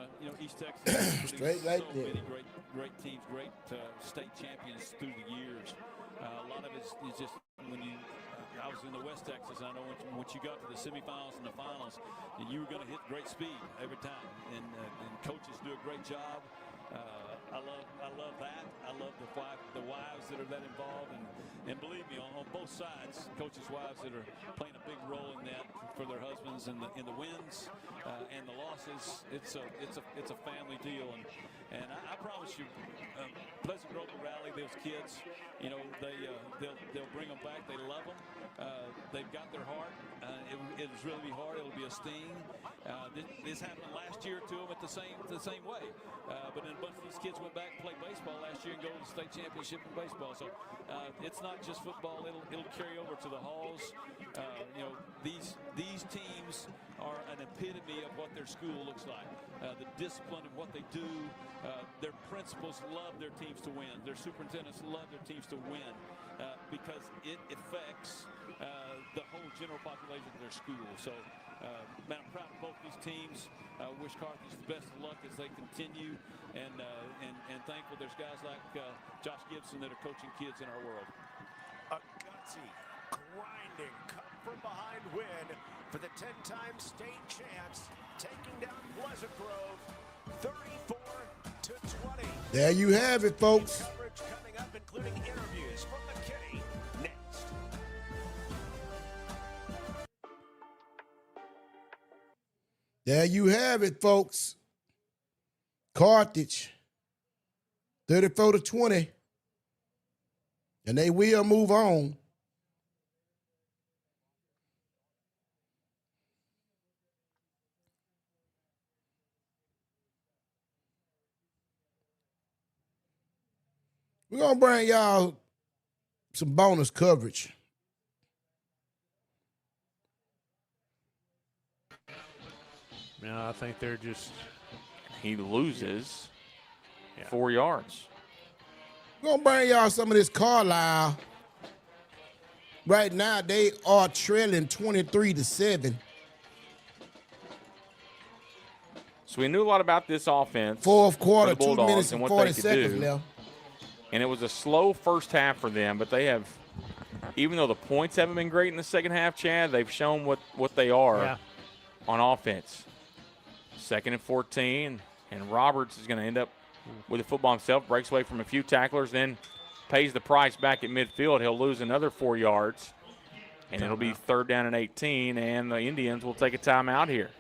East Texas Straight like so that. many great teams, great state champions through the years. A lot of it is just when you. I was in the West Texas. I know once you got to the semifinals and the finals, you were going to hit great speed every time, and coaches do a great job. I love that. I love the wives that are that involved, and believe me, on both sides, coaches' wives that are playing a big role in that for their husbands, in the wins and the losses. It's a family deal, and I promise you, Pleasant Grove will rally those kids. They'll bring them back. They love them. They've got their heart. It'll really be hard. It'll be a sting. This happened last year to them at the same way. But then a bunch of these kids went back and played baseball last year and go to the state championship in baseball. So it's not just football. It'll carry over to the halls. These teams are an epitome of what their school looks like. The discipline of what they do. Their principals love their teams to win. Their superintendents love their teams to win because it affects the whole general population of their school. So, man, I'm proud of both these teams. Wish Carthage the best of luck as they continue, and thankful there's guys like Josh Gibson that are coaching kids in our world. A gutsy, grinding, cut from behind win for the 10-time state champs, taking down Pleasant Grove 34-20. There you have it, folks. Coverage coming up, including interviews from McKinney next. There you have it, folks. Carthage, 34-20. And they will move on. We're going to bring y'all some bonus coverage. No, I think they're just. He loses 4 yards. We're going to bring y'all some of this Carlisle. Right now, they are trailing 23-7. So we knew a lot about this offense. Fourth quarter, for the 2 minutes and and what 40 they could seconds do. left. And it was a slow first half for them, but they have, even though the points haven't been great in the second half, Chad, they've shown what they are on offense. 2nd and 14, and Roberts is going to end up with the football himself, breaks away from a few tacklers, then pays the price back at midfield. He'll lose another 4 yards, and it'll be 3rd down and 18, and the Indians will take a timeout here.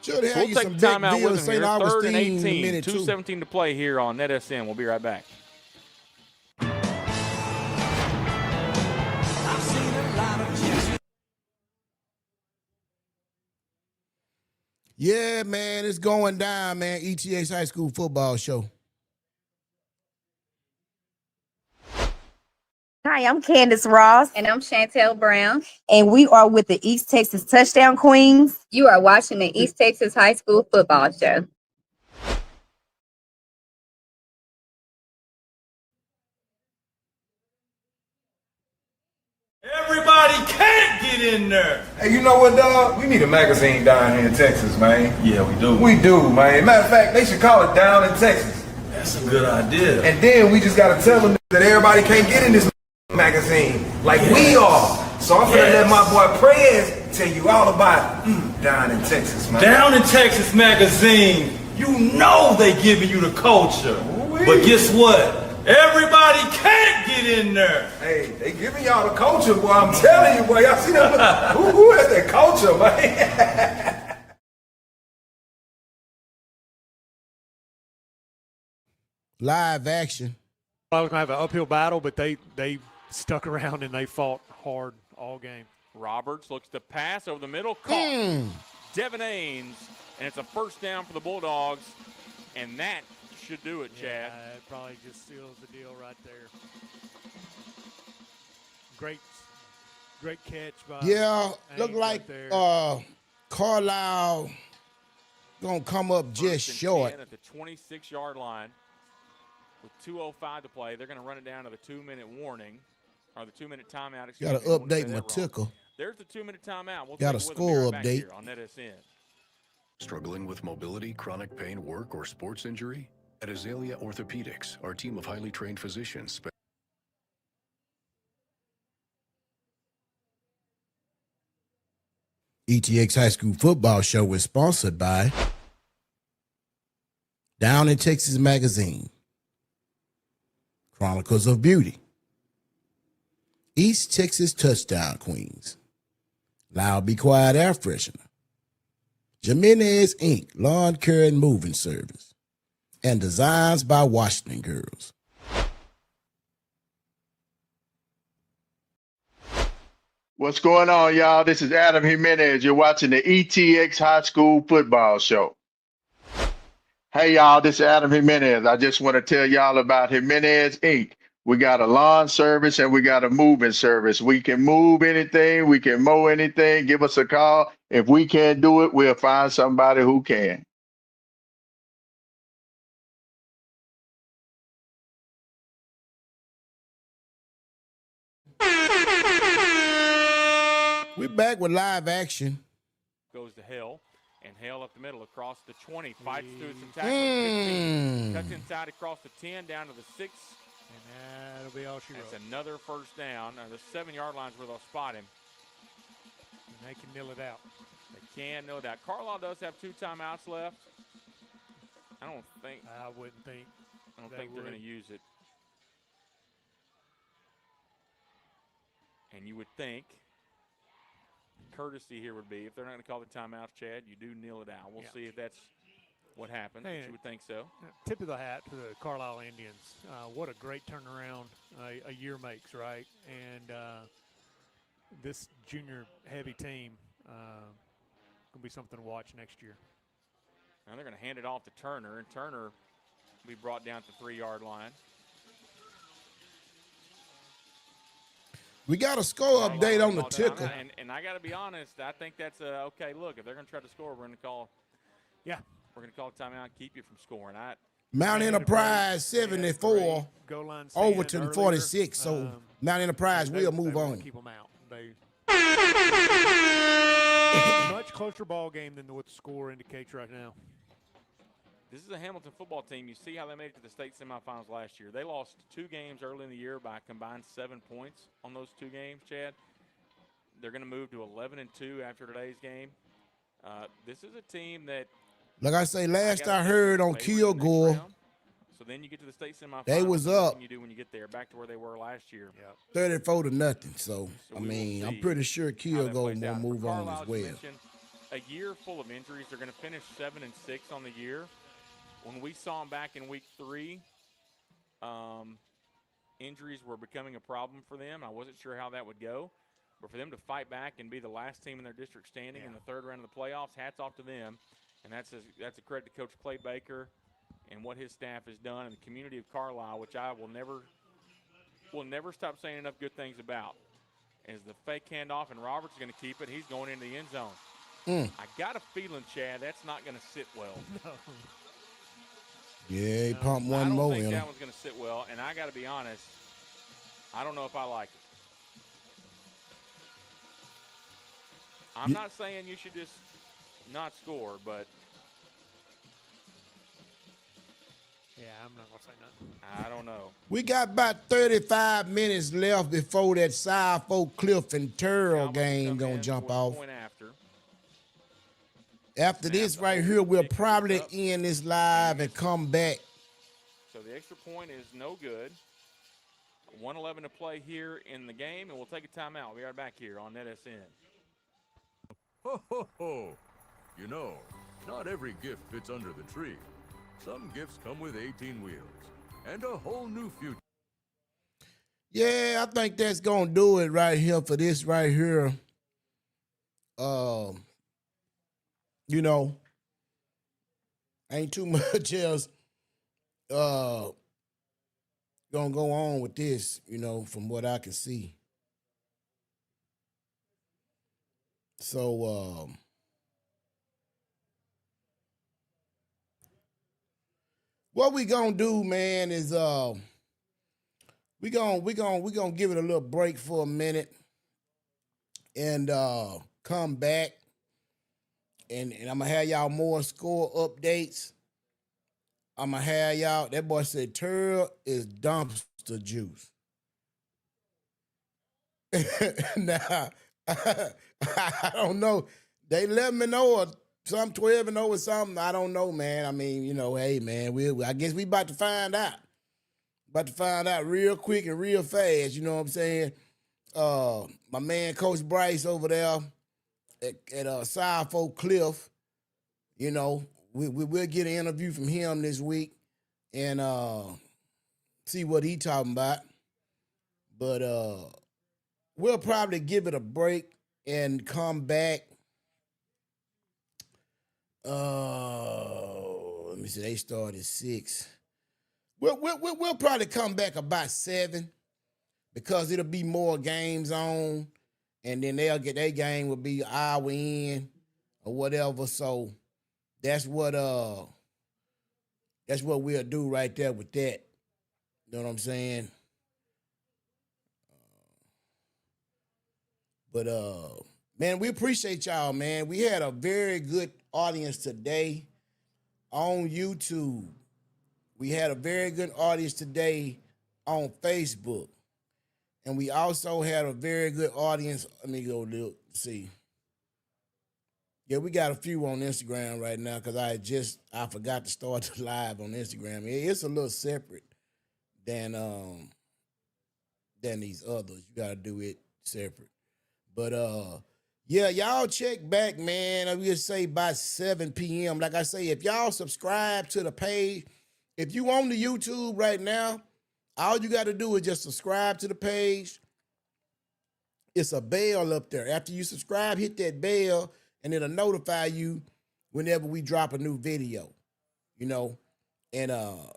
Sure, they So we'll you take some a big timeout deal with in them here. St. 3rd and Augustine in a 18, minute, too. 2:17 to play here on NetSN. We'll be right back. Yeah, man, it's going down, man. ETX High School Football Show. Hi, I'm Candace Ross. And I'm Chantel Brown. And we are with the East Texas Touchdown Queens. You are watching the East Texas High School Football Show. Everybody can't get in there. Hey, you know what, dog? We need a magazine down here in Texas, man. Yeah, we do. We do, man. Matter of fact, they should call it Down in Texas. That's a good idea. And then we just got to tell them that everybody can't get in this magazine like we are. So I'm gonna let my boy Prez tell you all about Down in Texas, man. Down in Texas magazine, you know they giving you the culture. Ooh-wee. But guess what? Everybody can't get in there. Hey, they giving y'all the culture, boy. I'm telling you, boy. Y'all see that? Who has that culture, man? Live action. I was going to have an uphill battle, but they stuck around and they fought hard all game. Roberts looks to pass over the middle. Caught. Devin Ains, and it's a 1st down for the Bulldogs, and that should do it, Chad. Yeah, it probably just seals the deal right there. Great catch by look like Carlisle gonna come up just short. At the 26-yard line with 2:05 to play. They're gonna run it down to the 2-minute warning, or the 2-minute timeout. Got to update my ticker. There's the 2-minute timeout. We'll got a score update here on NetSN. Struggling with mobility, chronic pain, work, or sports injury? At Azalea Orthopedics, our team of highly trained physicians ETX High School Football Show is sponsored by Down in Texas Magazine, Chronicles of Beauty, East Texas Touchdown Queens, Loud Be Quiet Air Freshener, Jimenez Inc. Lawn Care and Moving Service, and Designs by Washington Girls. What's going on, y'all? This is Adam Jimenez. You're watching the ETX High School Football Show. Hey, y'all, this is Adam Jimenez. I just want to tell y'all about Jimenez Inc. We got a lawn service and we got a moving service. We can move anything. We can mow anything. Give us a call. If we can't do it, we'll find somebody who can. We're back with live action. Goes to Hill, and Hill up the middle across the 20, fights through some tackles, 15, cuts inside across the 10, down to the 6. And that'll be all she wrote. That's another 1st down. The 7-yard line's where they'll spot him. And they can nil it out. They can nil it out. Carlisle does have 2 timeouts left. I don't think. I wouldn't think. I don't think they're going to use it. And you would think courtesy here would be if they're not going to call the timeout, Chad, you do kneel it out. We'll see if that's what happens. Hey, But you would think so. Tip of the hat to the Carlisle Indians. What a great turnaround a year makes, right? And this junior heavy team going to be something to watch next year. And they're going to hand it off to Turner, and Turner will be brought down to the 3-yard line. We got a score update on the ticker. And I got to be honest, I think that's okay. Look, if they're going to try to score, we're going to call. Yeah, we're going to call a timeout and keep you from scoring. Mount Enterprise 74, Overton 46. So Mount Enterprise will move on. Keep them out. Much closer ball game than what the score indicates right now. This is a Hamilton football team. You see how they made it to the state semifinals last year. They lost 2 games early in the year by a combined 7 points on those 2 games, Chad. They're going to move to 11-2 after today's game. This is a team that, like I say, last I heard on Kilgore, so then you get to the state semifinals. They was up. You do when you get there, back to where they were last year. 34-0. So I mean, I'm pretty sure Kilgore will move on as well. A year full of injuries. They're going to finish 7-6 on the year. When we saw them back in week 3, injuries were becoming a problem for them. I wasn't sure how that would go. But for them to fight back and be the last team in their district standing in the 3rd round of the playoffs, hats off to them. And that's a credit to Coach Clay Baker and what his staff has done in the community of Carlisle, which I will never stop saying enough good things about. As the fake handoff, and Roberts is going to keep it. He's going into the end zone. I got a feeling, Chad, that's not going to sit well. No. Yeah, he pumped one more in. I don't think that one's going to sit well, and I got to be honest, I don't know if I like it. I'm not saying you should just not score, but yeah, I'm not going to say nothing. I don't know. We got about 35 minutes left before that South Oak Cliff and Turl game going to jump off. After this right here, we'll probably end this live and come back. So the extra point is no good. 1:11 to play here in the game, and we'll take a timeout. We are back here on NetSN. Ho, ho, ho. You know, not every gift fits under the tree. Some gifts come with 18 wheels and a whole new future. Yeah, I think that's going to do it right here for this right here. You know, ain't too much else gonna go on with this, you know, from what I can see. So what we gonna do, man, is we gonna give it a little break for a minute and come back. And I'm going to have y'all more score updates. I'm going to have y'all, that boy said Turl is dumpster juice. Now, I don't know. They let me know or some 12-0 or something. I don't know, man. I mean, you know, hey, man, I guess we about to find out. About to find out real quick and real fast, you know what I'm saying? My man, Coach Bryce over there, at South Oak Cliff, you know, we'll get an interview from him this week and see what he talking about. But we'll probably give it a break and come back. Let me see, they start at 6. We'll probably come back about 7 because it'll be more games on. And then they'll get their game will be an hour in or whatever. So that's what we'll do right there with that. You know what I'm saying? But man, we appreciate y'all, man. We had a very good audience today on YouTube. We had a very good audience today on Facebook. And we also had a very good audience. Let me go look, see. Yeah, we got a few on Instagram right now because I forgot to start the live on Instagram. It's a little separate than these others. You got to do it separate. But Yeah, y'all check back, man. I will say by 7 p.m. Like I say, if y'all subscribe to the page, if you on the YouTube right now, all you got to do is just subscribe to the page. It's a bell up there. After you subscribe, hit that bell, and it'll notify you whenever we drop a new video, you know. And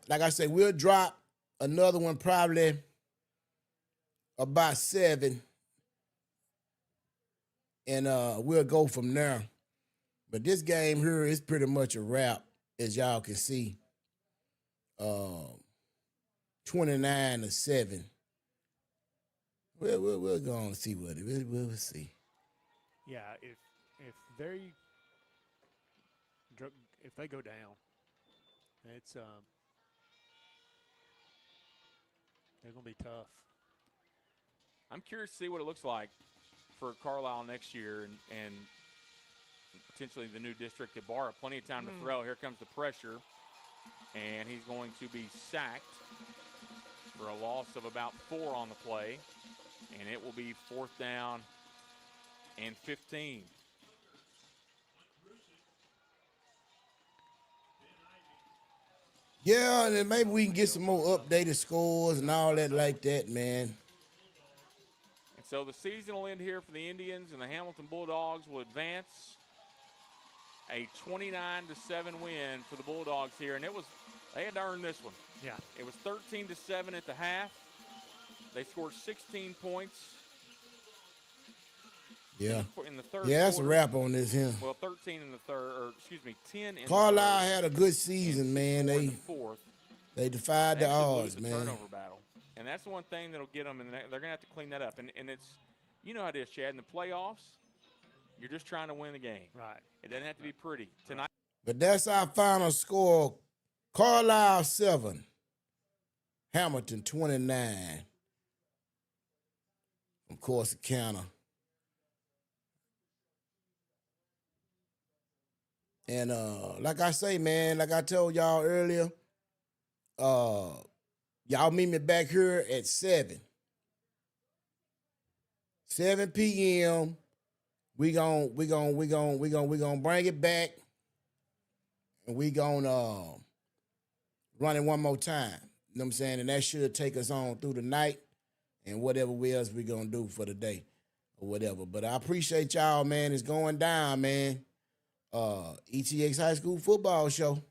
like I said, we'll drop another one probably about 7, and we'll go from there. But this game here is pretty much a wrap, as y'all can see. 29-7. We'll go on and see what it is. We'll see. Yeah, if they go down, it's they're gonna be tough. I'm curious to see what it looks like for Carlisle next year and potentially the new district at Barra. Plenty of time to throw. Here comes the pressure, and he's going to be sacked for a loss of about 4 on the play, and it will be 4th down and 15. Yeah, and then maybe we can get some more updated scores and all that like that, man. And so the season will end here for the Indians, and the Hamilton Bulldogs will advance. A 29-7 win for the Bulldogs here, and they had to earn this one. Yeah. It was 13-7 at the half. They scored 16 points. Yeah. In the third yeah, that's quarter. a wrap on this here. Well, 13 in the third, or excuse me, 10 in Carlisle the third. had a good season, man. In the fourth. They defied the odds, man. Turnover battle, and that's the one thing that'll get them, and they're gonna have to clean that up. And it's, you know how it is, Chad. In the playoffs, you're just trying to win the game. Right. It doesn't have to be pretty tonight. But that's our final score. Carlisle 7, Hamilton 29. Of course, County. And like I say, man, like I told y'all earlier, y'all meet me back here at 7 p.m. We gonna bring it back, and we gonna run it one more time. You know what I'm saying? And that should take us on through the night and whatever else we gonna do for the day or whatever. But I appreciate y'all, man. It's going down, man. ETX High School Football Show.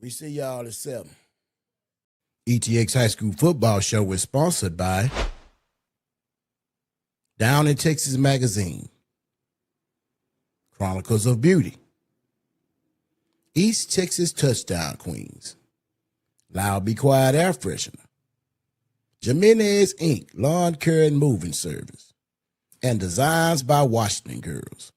We see y'all at 7. ETX High School Football Show is sponsored by Down in Texas Magazine, Chronicles of Beauty, East Texas Touchdown Queens, Loud Be Quiet Air Freshener, Jimenez Inc. Lawn Care and Moving Service, and Designs by Washington Girls.